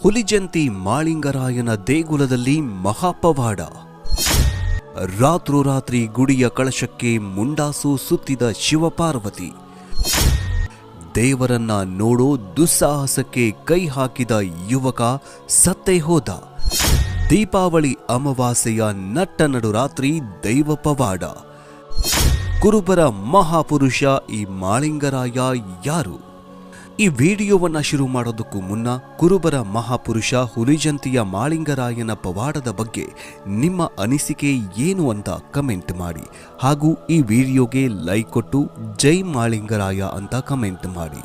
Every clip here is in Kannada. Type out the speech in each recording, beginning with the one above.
ಹುಲಿಜಂತಿ ಮಾಳಿಂಗರಾಯನ ದೇಗುಲದಲ್ಲಿ ಮಹಾಪವಾಡ. ರಾತ್ರೋರಾತ್ರಿ ಗುಡಿಯ ಕಳಶಕ್ಕೆ ಮುಂಡಾಸು ಸುತ್ತಿದ ಶಿವಪಾರ್ವತಿ. ದೇವರನ್ನ ನೋಡೋ ದುಸ್ಸಾಹಸಕ್ಕೆ ಕೈ ಹಾಕಿದ ಯುವಕ ಸತ್ತೇ ಹೋದ. ದೀಪಾವಳಿ ಅಮಾವಾಸ್ಯೆಯ ನಟ್ಟ ನಡುರಾತ್ರಿ ದೈವ ಪವಾಡ. ಕುರುಬರ ಮಹಾಪುರುಷ ಈ ಮಾಳಿಂಗರಾಯ ಯಾರು? ಈ ವಿಡಿಯೋವನ್ನ ಶುರು ಮಾಡೋದಕ್ಕೂ ಮುನ್ನ ಕುರುಬರ ಮಹಾಪುರುಷ ಹುಲಿಜಂತಿಯ ಮಾಳಿಂಗರಾಯನ ಪವಾಡದ ಬಗ್ಗೆ ನಿಮ್ಮ ಅನಿಸಿಕೆ ಏನು ಅಂತ ಕಮೆಂಟ್ ಮಾಡಿ. ಹಾಗೂ ಈ ವಿಡಿಯೋಗೆ ಲೈಕ್ ಕೊಟ್ಟು ಜೈ ಮಾಳಿಂಗರಾಯ ಅಂತ ಕಮೆಂಟ್ ಮಾಡಿ.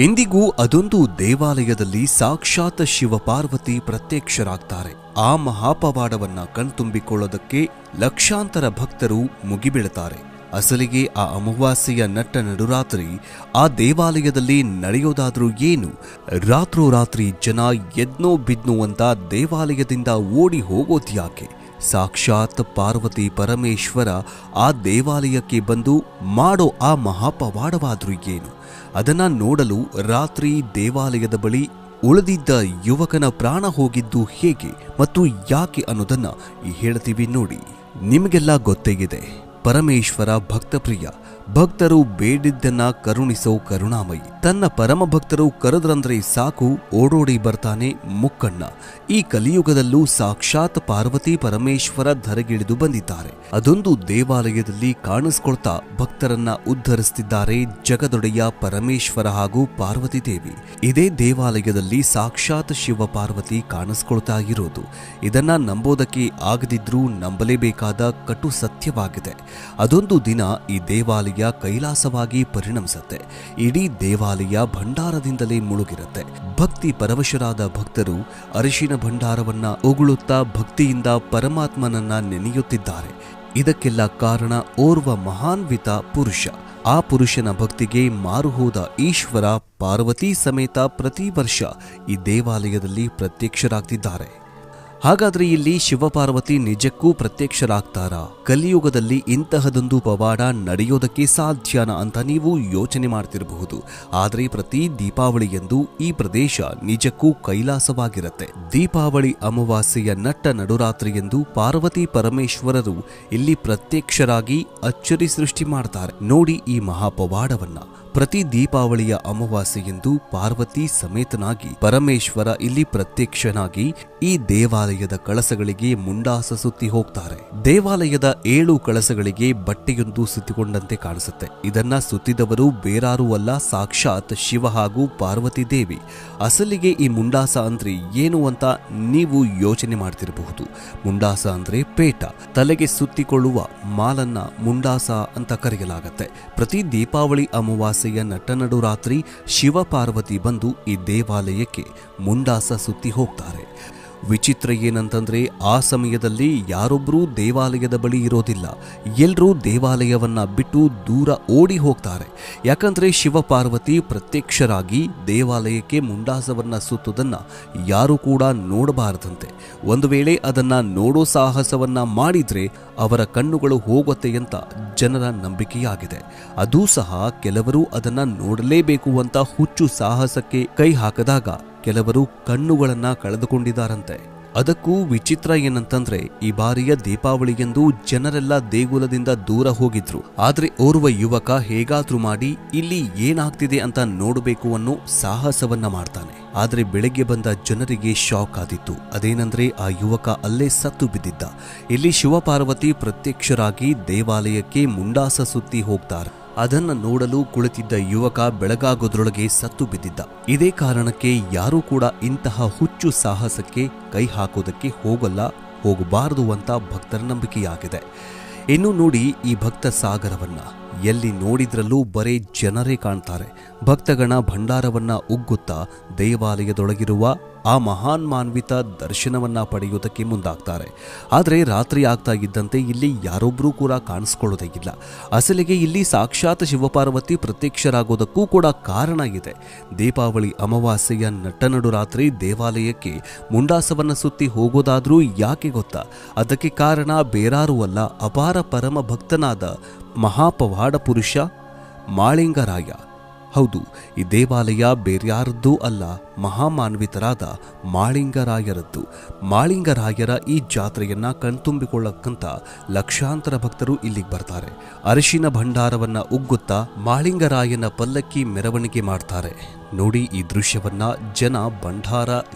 ಎಂದಿಗೂ ಅದೊಂದು ದೇವಾಲಯದಲ್ಲಿ ಸಾಕ್ಷಾತ್ ಶಿವಪಾರ್ವತಿ ಪ್ರತ್ಯಕ್ಷರಾಗ್ತಾರೆ. ಆ ಮಹಾಪವಾಡವನ್ನ ಕಣ್ತುಂಬಿಕೊಳ್ಳೋದಕ್ಕೆ ಲಕ್ಷಾಂತರ ಭಕ್ತರು ಮುಗಿಬೀಳುತ್ತಾರೆ. ಅಸಲಿಗೆ ಆ ಅಮಾವಾಸ್ಯೆಯ ನಟ್ಟ ನಡುರಾತ್ರಿ ಆ ದೇವಾಲಯದಲ್ಲಿ ನಡೆಯೋದಾದ್ರೂ ಏನು? ರಾತ್ರೋರಾತ್ರಿ ಜನ ಎದ್ನೋ ಬಿದ್ನೋ ಅಂತ ದೇವಾಲಯದಿಂದ ಓಡಿ ಹೋಗೋದ್ಯಾಕೆ? ಸಾಕ್ಷಾತ್ ಪಾರ್ವತಿ ಪರಮೇಶ್ವರ ಆ ದೇವಾಲಯಕ್ಕೆ ಬಂದು ಮಾಡೋ ಆ ಮಹಾಪವಾಡವಾದ್ರೂ ಏನು? ಅದನ್ನ ನೋಡಲು ರಾತ್ರಿ ದೇವಾಲಯದ ಬಳಿ ಉಳಿದಿದ್ದ ಯುವಕನ ಪ್ರಾಣ ಹೋಗಿದ್ದು ಹೇಗೆ ಮತ್ತು ಯಾಕೆ ಅನ್ನೋದನ್ನ ಹೇಳ್ತೀವಿ ನೋಡಿ. ನಿಮಗೆಲ್ಲ ಗೊತ್ತೇ ಇದೆ, ಪರಮೇಶ್ವರ ಭಕ್ತಪ್ರಿಯ. ಭಕ್ತರು ಬೇಡಿದ್ದನ್ನ ಕರುಣಿಸೋ ಕರುಣಾಮಯಿ. ತನ್ನ ಪರಮ ಭಕ್ತರು ಕರೆದ್ರಂದ್ರೆ ಸಾಕು ಓಡೋಡಿ ಬರ್ತಾನೆ ಮುಕ್ಕಣ್ಣ. ಈ ಕಲಿಯುಗದಲ್ಲೂ ಸಾಕ್ಷಾತ್ ಪಾರ್ವತಿ ಪರಮೇಶ್ವರ ಧರೆಗಿಳಿದು ಬಂದಿದ್ದಾರೆ. ಅದೊಂದು ದೇವಾಲಯದಲ್ಲಿ ಕಾಣಿಸ್ಕೊಳ್ತಾ ಭಕ್ತರನ್ನ ಉದ್ಧರಿಸುತ್ತಿದ್ದಾರೆ ಜಗದೊಡೆಯ ಪರಮೇಶ್ವರ ಹಾಗೂ ಪಾರ್ವತಿ ದೇವಿ. ಇದೇ ದೇವಾಲಯದಲ್ಲಿ ಸಾಕ್ಷಾತ್ ಶಿವ ಪಾರ್ವತಿ ಕಾಣಿಸ್ಕೊಳ್ತಾ ಇರೋದು. ಇದನ್ನ ನಂಬೋದಕ್ಕೆ ಆಗದಿದ್ರೂ ನಂಬಲೇಬೇಕಾದ ಕಟು ಸತ್ಯವಾಗಿದೆ. ಅದೊಂದು ದಿನ ಈ ದೇವಾಲಯ ಕೈಲಾಸವಾಗಿ ಪರಿಣಮಿಸುತ್ತೆ. ಇಡೀ ದೇವಾಲಯ ಭಂಡಾರದಿಂದಲೇ ಮುಳುಗಿರುತ್ತೆ. ಭಕ್ತಿ ಪರವಶರಾದ ಭಕ್ತರು ಅರಿಶಿನ ಭಂಡಾರವನ್ನ ಉಗುಳುತ್ತಾ ಭಕ್ತಿಯಿಂದ ಪರಮಾತ್ಮನನ್ನ ನೆನೆಯುತ್ತಿದ್ದಾರೆ. ಇದಕ್ಕೆಲ್ಲ ಕಾರಣ ಓರ್ವ ಮಹಾನ್ವಿತ ಪುರುಷ. ಆ ಪುರುಷನ ಭಕ್ತಿಗೆ ಮಾರುಹೋದ ಈಶ್ವರ ಪಾರ್ವತಿ ಸಮೇತ ಪ್ರತಿ ವರ್ಷ ಈ ದೇವಾಲಯದಲ್ಲಿ ಪ್ರತ್ಯಕ್ಷರಾಗ್ತಿದ್ದಾರೆ. ಹಾಗಾದ್ರೆ ಇಲ್ಲಿ ಶಿವಪಾರ್ವತಿ ನಿಜಕ್ಕೂ ಪ್ರತ್ಯಕ್ಷರಾಗ್ತಾರಾ? ಕಲಿಯುಗದಲ್ಲಿ ಇಂತಹದೊಂದು ಪವಾಡ ನಡೆಯೋದಕ್ಕೆ ಸಾಧ್ಯನಾ ಅಂತ ನೀವು ಯೋಚನೆ ಮಾಡ್ತಿರಬಹುದು. ಆದ್ರೆ ಪ್ರತಿ ದೀಪಾವಳಿಯಂದು ಈ ಪ್ರದೇಶ ನಿಜಕ್ಕೂ ಕೈಲಾಸವಾಗಿರುತ್ತೆ. ದೀಪಾವಳಿ ಅಮಾವಾಸ್ಯೆಯ ನಟ್ಟ ನಡುರಾತ್ರಿಯಂದು ಪಾರ್ವತಿ ಪರಮೇಶ್ವರರು ಇಲ್ಲಿ ಪ್ರತ್ಯಕ್ಷರಾಗಿ ಅಚ್ಚರಿ ಸೃಷ್ಟಿ ಮಾಡ್ತಾರೆ. ನೋಡಿ ಈ ಮಹಾಪವಾಡವನ್ನ. ಪ್ರತಿ ದೀಪಾವಳಿಯ ಅಮಾವಾಸ್ಯೆಯಂದು ಪಾರ್ವತಿ ಸಮೇತನಾಗಿ ಪರಮೇಶ್ವರ ಇಲ್ಲಿ ಪ್ರತ್ಯಕ್ಷನಾಗಿ ಈ ದೇವಾಲಯದ ಕಳಸಗಳಿಗೆ ಮುಂಡಾಸ ಸುತ್ತಿ ಹೋಗ್ತಾರೆ. ದೇವಾಲಯದ 7 ಕಳಸಗಳಿಗೆ ಬಟ್ಟೆಯೊಂದು ಸುತ್ತಿಕೊಂಡಂತೆ ಕಾಣಿಸುತ್ತೆ. ಇದನ್ನ ಸುತ್ತಿದವರು ಬೇರಾರೂ ಅಲ್ಲ, ಸಾಕ್ಷಾತ್ ಶಿವ ಹಾಗೂ ಪಾರ್ವತಿ ದೇವಿ. ಅಸಲಿಗೆ ಈ ಮುಂಡಾಸ ಅಂದ್ರೆ ಏನು ಅಂತ ನೀವು ಯೋಚನೆ ಮಾಡ್ತಿರಬಹುದು. ಮುಂಡಾಸ ಅಂದ್ರೆ ಪೇಟ, ತಲೆಗೆ ಸುತ್ತಿಕೊಳ್ಳುವ ಮಾಲನ್ನ ಮುಂಡಾಸ ಅಂತ ಕರೆಯಲಾಗತ್ತೆ. ಪ್ರತಿ ದೀಪಾವಳಿ ಅಮಾವಾಸ್ಯೆಯ ನಟ್ಟ ನಡುರಾತ್ರಿ ಶಿವ ಪಾರ್ವತಿ ಬಂದು ಈ ದೇವಾಲಯಕ್ಕೆ ಮುಂಡಾಸ ಸುತ್ತಿ ಹೋಗ್ತಾರೆ. ವಿಚಿತ್ರ ಏನಂತಂದ್ರೆ ಆ ಸಮಯದಲ್ಲಿ ಯಾರೊಬ್ಬರೂ ದೇವಾಲಯದ ಬಳಿ ಇರೋದಿಲ್ಲ. ಎಲ್ಲರೂ ದೇವಾಲಯವನ್ನ ಬಿಟ್ಟು ದೂರ ಓಡಿ ಹೋಗ್ತಾರೆ. ಯಾಕಂದ್ರೆ ಶಿವ ಪಾರ್ವತಿ ಪ್ರತ್ಯಕ್ಷರಾಗಿ ದೇವಾಲಯಕ್ಕೆ ಮುಂಡಾಸವನ್ನ ಸುತ್ತುವುದನ್ನ ಯಾರು ಕೂಡ ನೋಡಬಾರದಂತೆ. ಒಂದು ವೇಳೆ ಅದನ್ನ ನೋಡೋ ಸಾಹಸವನ್ನ ಮಾಡಿದ್ರೆ ಅವರ ಕಣ್ಣುಗಳು ಹೋಗುತ್ತೆ ಅಂತ ಜನರ ನಂಬಿಕೆಯಾಗಿದೆ. ಅದೂ ಸಹ ಕೆಲವರು ಅದನ್ನ ನೋಡಲೇಬೇಕು ಅಂತ ಹುಚ್ಚು ಸಾಹಸಕ್ಕೆ ಕೈ ಹಾಕದಾಗ ಕೆಲವರು ಕಣ್ಣುಗಳನ್ನ ಕಳೆದುಕೊಂಡಿದ್ದಾರಂತೆ. ಅದಕ್ಕೂ ವಿಚಿತ್ರ ಏನಂತಂದ್ರೆ ಈ ಬಾರಿಯ ದೀಪಾವಳಿಯಂದು ಜನರೆಲ್ಲ ದೇಗುಲದಿಂದ ದೂರ ಹೋಗಿದ್ರು. ಆದ್ರೆ ಓರ್ವ ಯುವಕ ಹೇಗಾದ್ರೂ ಮಾಡಿ ಇಲ್ಲಿ ಏನಾಗ್ತಿದೆ ಅಂತ ನೋಡಬೇಕು ಅನ್ನೋ ಸಾಹಸವನ್ನ ಮಾಡ್ತಾನೆ. ಆದ್ರೆ ಬೆಳಗ್ಗೆ ಬಂದ ಜನರಿಗೆ ಶಾಕ್ ಆದಿತ್ತು. ಅದೇನಂದ್ರೆ ಆ ಯುವಕ ಅಲ್ಲೇ ಸತ್ತು ಬಿದ್ದಿದ್ದ. ಇಲ್ಲಿ ಶಿವಪಾರ್ವತಿ ಪ್ರತ್ಯಕ್ಷರಾಗಿ ದೇವಾಲಯಕ್ಕೆ ಮುಂಡಾಸ ಸುತ್ತಿ ಹೋಗ್ತಾರೆ. ಅದನ್ನ ನೋಡಲು ಕುಳಿತಿದ್ದ ಯುವಕ ಬೆಳಗಾಗೋದ್ರೊಳಗೆ ಸತ್ತು ಬಿದ್ದಿದ್ದ. ಇದೇ ಕಾರಣಕ್ಕೆ ಯಾರೂ ಕೂಡ ಇಂತಹ ಹುಚ್ಚು ಸಾಹಸಕ್ಕೆ ಕೈ ಹಾಕೋದಕ್ಕೆ ಹೋಗಬಾರದು ಅಂತ ಭಕ್ತರ ನಂಬಿಕೆಯಾಗಿದೆ. ಇನ್ನು ನೋಡಿ ಈ ಭಕ್ತ ಸಾಗರವನ್ನ. ಎಲ್ಲಿ ನೋಡಿದ್ರಲ್ಲೂ ಬರೇ ಜನರೇ ಕಾಣ್ತಾರೆ. ಭಕ್ತಗಣ ಭಂಡಾರವನ್ನ ಉಗ್ಗುತ್ತಾ ದೇವಾಲಯದೊಳಗಿರುವ ಆ ಮಹಾನ್ ಮಾನ್ವಿತ ದರ್ಶನವನ್ನ ಪಡೆಯುವುದಕ್ಕೆ ಮುಂದಾಗ್ತಾರೆ. ಆದರೆ ರಾತ್ರಿ ಆಗ್ತಾ ಇದ್ದಂತೆ ಇಲ್ಲಿ ಯಾರೊಬ್ಬರೂ ಕೂಡ ಕಾಣಿಸ್ಕೊಳ್ಳೋದೇ ಇಲ್ಲ. ಅಸಲಿಗೆ ಇಲ್ಲಿ ಸಾಕ್ಷಾತ್ ಶಿವಪಾರ್ವತಿ ಪ್ರತ್ಯಕ್ಷರಾಗೋದಕ್ಕೂ ಕೂಡ ಕಾರಣ ಇದೆ. ದೀಪಾವಳಿ ಅಮಾವಾಸ್ಯೆಯ ನಟ್ಟನಡು ರಾತ್ರಿ ದೇವಾಲಯಕ್ಕೆ ಮುಂಡಾಸವನ್ನ ಸುತ್ತಿ ಹೋಗೋದಾದ್ರೂ ಯಾಕೆ ಗೊತ್ತಾ? ಅದಕ್ಕೆ ಕಾರಣ ಬೇರಾರೂ ಅಲ್ಲ, ಅಪಾರ ಪರಮ ಭಕ್ತನಾದ ಮಹಾಪವಾಡ ಪುರುಷ ಮಾಳಿಂಗರಾಯ ಹೌದು, ಈ ದೇವಾಲಯ ಬೇರ್ಯಾರದ್ದೂ ಅಲ್ಲ, ಮಹಾಮಾನ್ವಿತರಾದ ಮಾಳಿಂಗರಾಯರದ್ದು. ಮಾಳಿಂಗರಾಯರ ಈ ಜಾತ್ರೆಯನ್ನ ಕಣ್ತುಂಬಿಕೊಳ್ಳಕ್ಕಂತ ಲಕ್ಷಾಂತರ ಭಕ್ತರು ಇಲ್ಲಿಗೆ ಬರ್ತಾರೆ. ಅರಿಶಿನ ಭಂಡಾರವನ್ನ ಉಗ್ಗುತ್ತಾ ಮಾಳಿಂಗರಾಯನ ಪಲ್ಲಕ್ಕಿ ಮೆರವಣಿಗೆ ಮಾಡ್ತಾರೆ. ನೋಡಿ ಈ ದೃಶ್ಯವನ್ನ, ಜನ ಭಂಡಾರ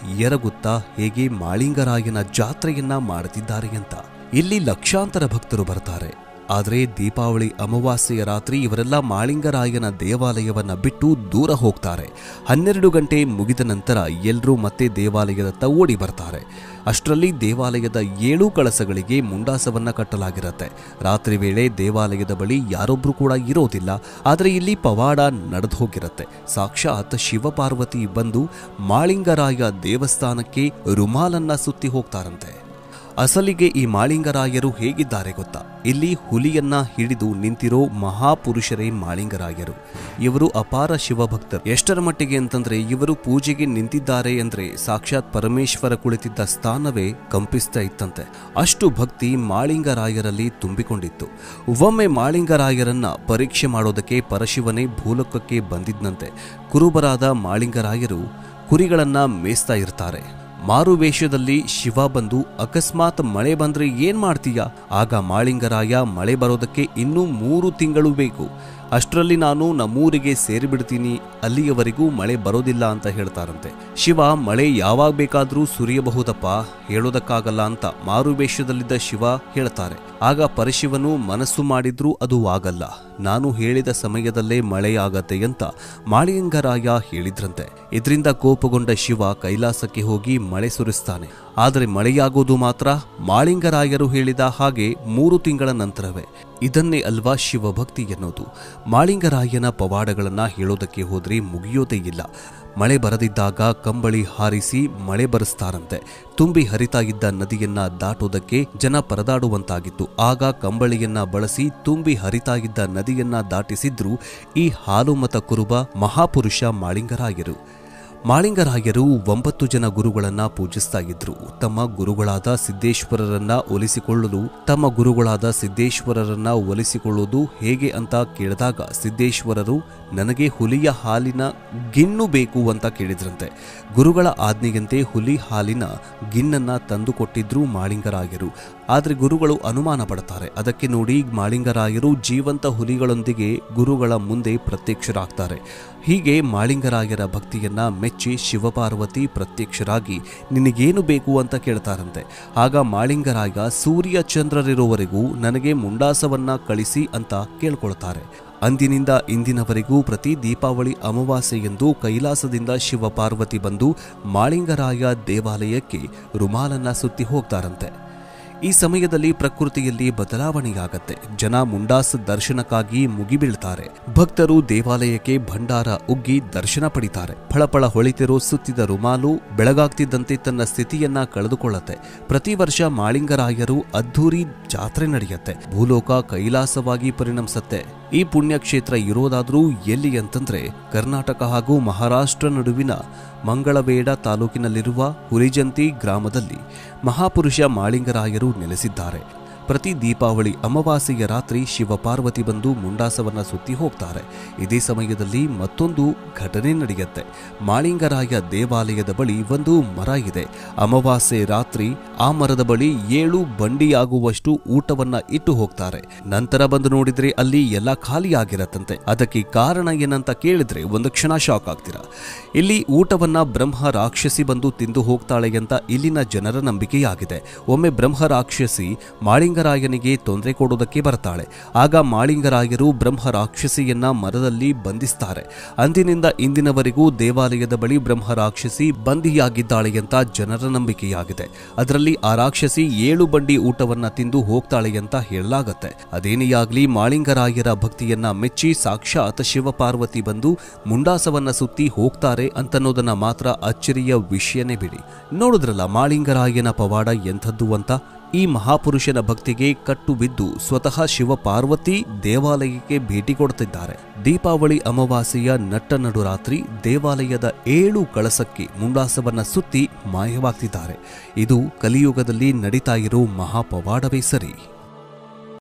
ಎರಗುತ್ತಾ ಹೇಗೆ ಮಾಳಿಂಗರಾಯನ ಜಾತ್ರೆಯನ್ನ ಮಾಡುತ್ತಿದ್ದಾರೆ ಅಂತ. ಇಲ್ಲಿ ಲಕ್ಷಾಂತರ ಭಕ್ತರು ಬರ್ತಾರೆ. ಆದರೆ ದೀಪಾವಳಿ ಅಮಾವಾಸ್ಯೆಯ ರಾತ್ರಿ ಇವರೆಲ್ಲ ಮಾಳಿಂಗರಾಯನ ದೇವಾಲಯವನ್ನ ಬಿಟ್ಟು ದೂರ ಹೋಗ್ತಾರೆ. 12 ಗಂಟೆ ಮುಗಿದ ನಂತರ ಎಲ್ಲರೂ ಮತ್ತೆ ದೇವಾಲಯದತ್ತ ಓಡಿ ಬರ್ತಾರೆ. ಅಷ್ಟರಲ್ಲಿ ದೇವಾಲಯದ 7 ಕಳಸಗಳಿಗೆ ಮುಂಡಾಸವನ್ನ ಕಟ್ಟಲಾಗಿರುತ್ತೆ. ರಾತ್ರಿ ವೇಳೆ ದೇವಾಲಯದ ಬಳಿ ಯಾರೊಬ್ರು ಕೂಡ ಇರೋದಿಲ್ಲ. ಆದರೆ ಇಲ್ಲಿ ಪವಾಡ ನಡೆದು ಹೋಗಿರುತ್ತೆ. ಸಾಕ್ಷಾತ್ ಶಿವಪಾರ್ವತಿ ಬಂದು ಮಾಳಿಂಗರಾಯ ದೇವಸ್ಥಾನಕ್ಕೆ ರುಮಾಲನ್ನ ಸುತ್ತಿ ಹೋಗ್ತಾರಂತೆ. ಅಸಲಿಗೆ ಈ ಮಾಳಿಂಗರಾಯರು ಹೇಗಿದ್ದಾರೆ ಗೊತ್ತಾ? ಇಲ್ಲಿ ಹುಲಿಯನ್ನ ಹಿಡಿದು ನಿಂತಿರೋ ಮಹಾಪುರುಷರೇ ಮಾಳಿಂಗರಾಯರು. ಇವರು ಅಪಾರ ಶಿವಭಕ್ತರು. ಎಷ್ಟರ ಮಟ್ಟಿಗೆ ಅಂತಂದ್ರೆ ಇವರು ಪೂಜೆಗೆ ನಿಂತಿದ್ದಾರೆ ಅಂದ್ರೆ ಸಾಕ್ಷಾತ್ ಪರಮೇಶ್ವರ ಕುಳಿತಿದ್ದ ಸ್ಥಾನವೇ ಕಂಪಿಸ್ತಾ ಇತ್ತಂತೆ. ಅಷ್ಟು ಭಕ್ತಿ ಮಾಳಿಂಗರಾಯರಲ್ಲಿ ತುಂಬಿಕೊಂಡಿತ್ತು. ಒಮ್ಮೆ ಮಾಳಿಂಗರಾಯರನ್ನ ಪರೀಕ್ಷೆ ಮಾಡೋದಕ್ಕೆ ಪರಶಿವನೇ ಭೂಲೋಕಕ್ಕೆ ಬಂದಿದ್ದಂತೆ. ಕುರುಬರಾದ ಮಾಳಿಂಗರಾಯರು ಕುರಿಗಳನ್ನ ಮೇಯಿಸ್ತಾ ಇರ್ತಾರೆ. ಮಾರುವೇಷದಲ್ಲಿ ಶಿವ ಬಂದು, ಅಕಸ್ಮಾತ್ ಮಳೆ ಬಂದ್ರೆ ಏನ್ ಮಾಡ್ತೀಯ? ಆಗ ಮಾಳಿಂಗರಾಯ, ಮಳೆ ಬರೋದಕ್ಕೆ ಇನ್ನೂ 3 ತಿಂಗಳು ಬೇಕು, ಅಷ್ಟರಲ್ಲಿ ನಾನು ನಮ್ಮೂರಿಗೆ ಸೇರಿಬಿಡ್ತೀನಿ, ಅಲ್ಲಿಯವರೆಗೂ ಮಳೆ ಬರೋದಿಲ್ಲ ಅಂತ ಹೇಳ್ತಾರಂತೆ. ಶಿವ, ಮಳೆ ಯಾವಾಗ ಬೇಕಾದ್ರೂ ಸುರಿಯಬಹುದಪ್ಪ, ಹೇಳೋದಕ್ಕಾಗಲ್ಲ ಅಂತ ಮಾರುವೇಷದಲ್ಲಿದ್ದ ಶಿವ ಹೇಳ್ತಾರೆ. ಆಗ ಪರಶಿವನು ಮನಸ್ಸು ಮಾಡಿದ್ರೂ ಅದು ಆಗಲ್ಲ, ನಾನು ಹೇಳಿದ ಸಮಯದಲ್ಲೇ ಮಳೆಯಾಗತ್ತೆ ಅಂತ ಮಾಳಿಂಗರಾಯ ಹೇಳಿದ್ರಂತೆ. ಇದರಿಂದ ಕೋಪಗೊಂಡ ಶಿವ ಕೈಲಾಸಕ್ಕೆ ಹೋಗಿ ಮಳೆ ಸುರಿಸ್ತಾನೆ. ಆದರೆ ಮಳೆಯಾಗೋದು ಮಾತ್ರ ಮಾಳಿಂಗರಾಯರು ಹೇಳಿದ ಹಾಗೆ 3 ತಿಂಗಳ ನಂತರವೇ. ಇದನ್ನೇ ಅಲ್ವಾ ಶಿವಭಕ್ತಿ ಎನ್ನುವುದು. ಮಾಳಿಂಗರಾಯನ ಪವಾಡಗಳನ್ನ ಹೇಳೋದಕ್ಕೆ ಹೋದ್ರೆ ಮುಗಿಯೋದೇ ಇಲ್ಲ. ಮಳೆ ಬರದಿದ್ದಾಗ ಕಂಬಳಿ ಹಾರಿಸಿ ಮಳೆ ಬರೆಸ್ತಾರಂತೆ. ತುಂಬಿ ಹರಿತಾ ಇದ್ದ ನದಿಯನ್ನ ದಾಟೋದಕ್ಕೆ ಜನ ಪರದಾಡುವಂತಾಗಿತ್ತು. ಆಗ ಕಂಬಳಿಯನ್ನ ಬಳಸಿ ತುಂಬಿ ಹರಿತಾ ಇದ್ದ ನದಿಯನ್ನ ದಾಟಿಸಿದ್ರು ಈ ಹಾಲುಮತ ಕುರುಬ ಮಹಾಪುರುಷ ಮಾಳಿಂಗರಾಯರು. ಮಾಳಿಂಗರಾಯರು 9 ಜನ ಗುರುಗಳನ್ನ ಪೂಜಿಸ್ತಾ ಇದ್ರು. ತಮ್ಮ ಗುರುಗಳಾದ ಸಿದ್ದೇಶ್ವರರನ್ನ ಒಲಿಸಿಕೊಳ್ಳುವುದು ಹೇಗೆ ಅಂತ ಕೇಳಿದಾಗ ಸಿದ್ದೇಶ್ವರರು, ನನಗೆ ಹುಲಿಯ ಹಾಲಿನ ಗಿಣ್ಣು ಬೇಕು ಅಂತ ಕೇಳಿದ್ರಂತೆ. ಗುರುಗಳ ಆಜ್ಞೆಯಂತೆ ಹುಲಿ ಹಾಲಿನ ಗಿಣ್ಣನ್ನ ತಂದು ಕೊಟ್ಟಿದ್ರು ಮಾಳಿಂಗರಾಯರು. ಆದ್ರೆ ಗುರುಗಳು ಅನುಮಾನ ಪಡ್ತಾರೆ. ಅದಕ್ಕೆ ನೋಡಿ ಮಾಳಿಂಗರಾಯರು ಜೀವಂತ ಹುಲಿಗಳೊಂದಿಗೆ ಗುರುಗಳ ಮುಂದೆ ಪ್ರತ್ಯಕ್ಷರಾಗ್ತಾರೆ. ಹೀಗೆ ಮಾಳಿಂಗರಾಯರ ಭಕ್ತಿಯನ್ನ ಮೆಚ್ಚಿ ಶಿವಪಾರ್ವತಿ ಪ್ರತ್ಯಕ್ಷರಾಗಿ, ನಿನಗೇನು ಬೇಕು ಅಂತ ಕೇಳ್ತಾರಂತೆ. ಆಗ ಮಾಳಿಂಗರಾಯ, ಸೂರ್ಯ ಚಂದ್ರರಿರುವವರೆಗೂ ನನಗೆ ಮುಂಡಾಸವನ್ನ ಕಳಿಸಿ ಅಂತ ಕೇಳ್ಕೊಳ್ತಾರೆ. ಅಂದಿನಿಂದ ಇಂದಿನವರೆಗೂ ಪ್ರತಿ ದೀಪಾವಳಿ ಅಮಾವಾಸ್ಯೆಯಂದು ಕೈಲಾಸದಿಂದ ಶಿವಪಾರ್ವತಿ ಬಂದು ಮಾಳಿಂಗರಾಯ ದೇವಾಲಯಕ್ಕೆ ರುಮಾಲನ್ನ ಸುತ್ತಿ ಹೋಗ್ತಾರಂತೆ. ಈ ಸಮಯದಲ್ಲಿ ಪ್ರಕೃತಿಯಲ್ಲಿ ಬದಲಾವಣೆಯಾಗತ್ತೆ. ಜನ ಮುಂಡಾಸ ದರ್ಶನಕ್ಕಾಗಿ ಮುಗಿಬೀಳ್ತಾರೆ. ಭಕ್ತರು ದೇವಾಲಯಕ್ಕೆ ಭಂಡಾರ ಉಗ್ಗಿ ದರ್ಶನ ಪಡಿತಾರೆ. ಫಳಫಳ ಹೊಳಿತಿರೋ ಸುತ್ತಿದ ರುಮಾಲು ಬೆಳಗಾಗ್ತಿದ್ದಂತೆ ತನ್ನ ಸ್ಥಿತಿಯನ್ನ ಕಳೆದುಕೊಳ್ಳುತ್ತೆ. ಪ್ರತಿ ವರ್ಷ ಮಾಳಿಂಗರಾಯರು ಅದ್ಧೂರಿ ಜಾತ್ರೆ ನಡೆಯುತ್ತೆ. ಭೂಲೋಕ ಕೈಲಾಸವಾಗಿ ಪರಿಣಮಿಸುತ್ತೆ. ಈ ಪುಣ್ಯಕ್ಷೇತ್ರ ಇರೋದಾದ್ರೂ ಎಲ್ಲಿ ಅಂತಂದ್ರೆ ಕರ್ನಾಟಕ ಹಾಗೂ ಮಹಾರಾಷ್ಟ್ರ ನಡುವಿನ ಮಂಗಳವೇಡ ತಾಲೂಕಿನಲ್ಲಿರುವ ಹುಲಿಜಂತಿ ಗ್ರಾಮದಲ್ಲಿ ಮಹಾಪುರುಷ ಮಾಳಿಂಗರಾಯರು ನೆಲೆಸಿದ್ದಾರೆ. ಪ್ರತಿ ದೀಪಾವಳಿ ಅಮಾವಾಸ್ಯೆಯ ರಾತ್ರಿ ಶಿವಪಾರ್ವತಿ ಬಂದು ಮುಂಡಾಸವನ್ನ ಸುತ್ತಿ ಹೋಗ್ತಾರೆ. ಇದೇ ಸಮಯದಲ್ಲಿ ಮತ್ತೊಂದು ಘಟನೆ ನಡೆಯುತ್ತೆ. ಮಾಳಿಂಗರಾಯ ದೇವಾಲಯದ ಬಳಿ ಒಂದು ಮರ ಇದೆ. ಅಮಾವಾಸ್ಯೆ ರಾತ್ರಿ ಆ ಮರದ ಬಳಿ 7 ಬಂಡಿಯಾಗುವಷ್ಟು ಊಟವನ್ನ ಇಟ್ಟು ಹೋಗ್ತಾರೆ. ನಂತರ ಬಂದು ನೋಡಿದ್ರೆ ಅಲ್ಲಿ ಎಲ್ಲ ಖಾಲಿಯಾಗಿರತ್ತಂತೆ. ಅದಕ್ಕೆ ಕಾರಣ ಏನಂತ ಕೇಳಿದ್ರೆ ಒಂದು ಕ್ಷಣ ಶಾಕ್ ಆಗ್ತೀರಾ. ಇಲ್ಲಿ ಊಟವನ್ನ ಬ್ರಹ್ಮ ರಾಕ್ಷಸಿ ಬಂದು ತಿಂದು ಹೋಗ್ತಾಳೆ ಅಂತ ಇಲ್ಲಿನ ಜನರ ನಂಬಿಕೆಯಾಗಿದೆ. ಒಮ್ಮೆ ಬ್ರಹ್ಮ ರಾಕ್ಷಸಿ ಮಾಳಿಂಗರಾಯನಿಗೆ ತೊಂದರೆ ಕೊಡೋದಕ್ಕೆ ಬರ್ತಾಳೆ. ಆಗ ಮಾಳಿಂಗರಾಯರು ಬ್ರಹ್ಮ ರಾಕ್ಷಸಿಯನ್ನ ಮರದಲ್ಲಿ ಬಂಧಿಸ್ತಾರೆ. ಅಂದಿನಿಂದ ಇಂದಿನವರೆಗೂ ದೇವಾಲಯದ ಬಳಿ ಬ್ರಹ್ಮ ರಾಕ್ಷಸಿ ಬಂಧಿಯಾಗಿದ್ದಾಳೆ ಅಂತ ಜನರ ನಂಬಿಕೆಯಾಗಿದೆ. ಅದರಲ್ಲಿ ಆ ರಾಕ್ಷಸಿ 7 ಬಂಡಿ ಊಟವನ್ನ ತಿಂದು ಹೋಗ್ತಾಳೆ ಅಂತ ಹೇಳಲಾಗತ್ತೆ. ಅದೇನೇ ಆಗ್ಲಿ, ಮಾಳಿಂಗರಾಯರ ಭಕ್ತಿಯನ್ನ ಮೆಚ್ಚಿ ಸಾಕ್ಷಾತ್ ಶಿವಪಾರ್ವತಿ ಬಂದು ಮುಂಡಾಸವನ್ನ ಸುತ್ತಿ ಹೋಗ್ತಾರೆ ಅಂತನ್ನೋದನ್ನ ಮಾತ್ರ ಅಚ್ಚರಿಯ ವಿಷಯನೇ ಬಿಡಿ. ನೋಡಿದ್ರಲ್ಲ ಮಾಳಿಂಗರಾಯನ ಪವಾಡ ಎಂಥದ್ದು ಅಂತ. ಈ ಮಹಾಪುರುಷನ ಭಕ್ತಿಗೆ ಕಟ್ಟು ಬಿದ್ದು ಸ್ವತಃ ಶಿವಪಾರ್ವತಿ ದೇವಾಲಯಕ್ಕೆ ಭೇಟಿ ಕೊಡುತ್ತಿದ್ದಾರೆ. ದೀಪಾವಳಿ ಅಮಾವಾಸ್ಯೆಯ ನಟ್ಟ ನಡುರಾತ್ರಿ ದೇವಾಲಯದ 7 ಕಳಸಕ್ಕೆ ಮುಂಡಾಸವನ್ನ ಸುತ್ತಿ ಮಾಯವಾಗ್ತಿದ್ದಾರೆ. ಇದು ಕಲಿಯುಗದಲ್ಲಿ ನಡೀತಾ ಇರೋ ಮಹಾಪವಾಡವೇ ಸರಿ.